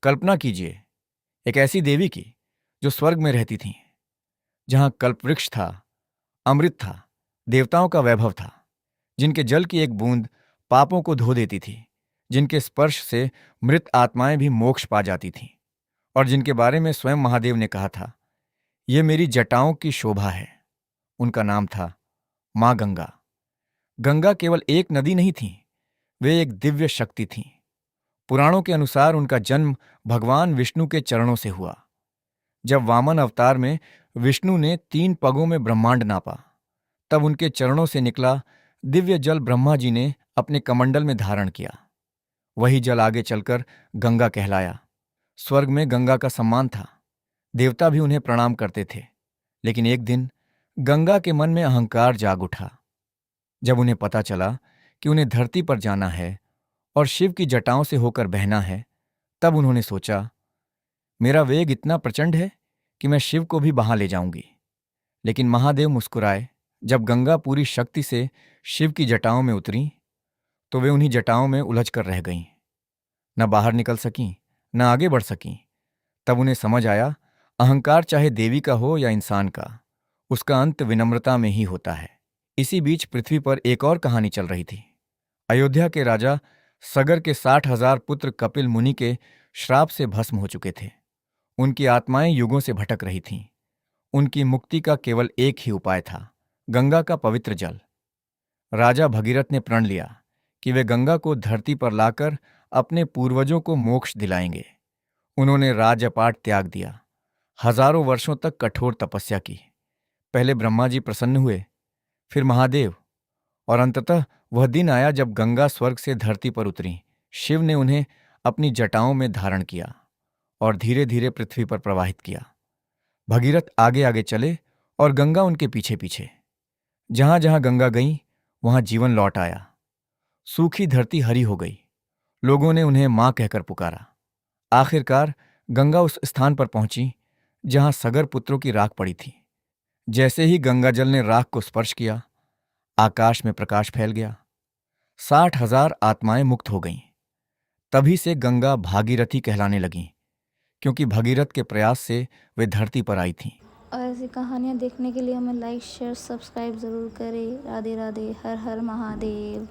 कल्पना कीजिए एक ऐसी देवी की जो स्वर्ग में रहती थीं, जहां कल्पवृक्ष था, अमृत था, देवताओं का वैभव था, जिनके जल की एक बूंद पापों को धो देती थी, जिनके स्पर्श से मृत आत्माएं भी मोक्ष पा जाती थीं, और जिनके बारे में स्वयं महादेव ने कहा था, ये मेरी जटाओं की शोभा है। उनका नाम था मां गंगा। गंगा केवल एक नदी नहीं थी, वे एक दिव्य शक्ति थीं। पुराणों के अनुसार उनका जन्म भगवान विष्णु के चरणों से हुआ। जब वामन अवतार में विष्णु ने 3 पगों में ब्रह्मांड नापा, तब उनके चरणों से निकला दिव्य जल ब्रह्मा जी ने अपने कमंडल में धारण किया। वही जल आगे चलकर गंगा कहलाया। स्वर्ग में गंगा का सम्मान था, देवता भी उन्हें प्रणाम करते थे। लेकिन एक दिन गंगा के मन में अहंकार जाग उठा। जब उन्हें पता चला कि उन्हें धरती पर जाना है और शिव की जटाओं से होकर बहना है, तब उन्होंने सोचा, मेरा वेग इतना प्रचंड है कि मैं शिव को भी बहा ले जाऊंगी। लेकिन महादेव मुस्कुराए। जब गंगा पूरी शक्ति से शिव की जटाओं में उतरी, तो वे उन्हीं जटाओं में उलझ कर रह गईं। न बाहर निकल सकीं, न आगे बढ़ सकीं। तब उन्हें समझ आया, अहंकार चाहे देवी का हो या इंसान का, उसका अंत विनम्रता में ही होता है। इसी बीच पृथ्वी पर एक और कहानी चल रही थी। अयोध्या के राजा सगर के 60,000 पुत्र कपिल मुनि के श्राप से भस्म हो चुके थे। उनकी आत्माएं युगों से भटक रही थीं। उनकी मुक्ति का केवल एक ही उपाय था, गंगा का पवित्र जल। राजा भगीरथ ने प्रण लिया कि वे गंगा को धरती पर लाकर अपने पूर्वजों को मोक्ष दिलाएंगे। उन्होंने राजपाट त्याग दिया, हजारों वर्षों तक कठोर तपस्या की। पहले ब्रह्मा जी प्रसन्न हुए, फिर महादेव, और अंततः वह दिन आया जब गंगा स्वर्ग से धरती पर उतरी। शिव ने उन्हें अपनी जटाओं में धारण किया और धीरे धीरे पृथ्वी पर प्रवाहित किया। भगीरथ आगे आगे चले और गंगा उनके पीछे पीछे। जहां जहां गंगा गई, वहां जीवन लौट आया। सूखी धरती हरी हो गई। लोगों ने उन्हें मां कहकर पुकारा। आखिरकार गंगा उस स्थान पर पहुंची जहां सगर पुत्रों की राख पड़ी थी। जैसे ही गंगाजल ने राख को स्पर्श किया, आकाश में प्रकाश फैल गया। 60,000 आत्माएं मुक्त हो गईं। तभी से गंगा भागीरथी कहलाने लगीं, क्योंकि भगीरथ के प्रयास से वे धरती पर आई थीं। और ऐसी कहानियाँ देखने के लिए हमें लाइक शेयर सब्सक्राइब ज़रूर करें। राधे राधे, हर हर महादेव।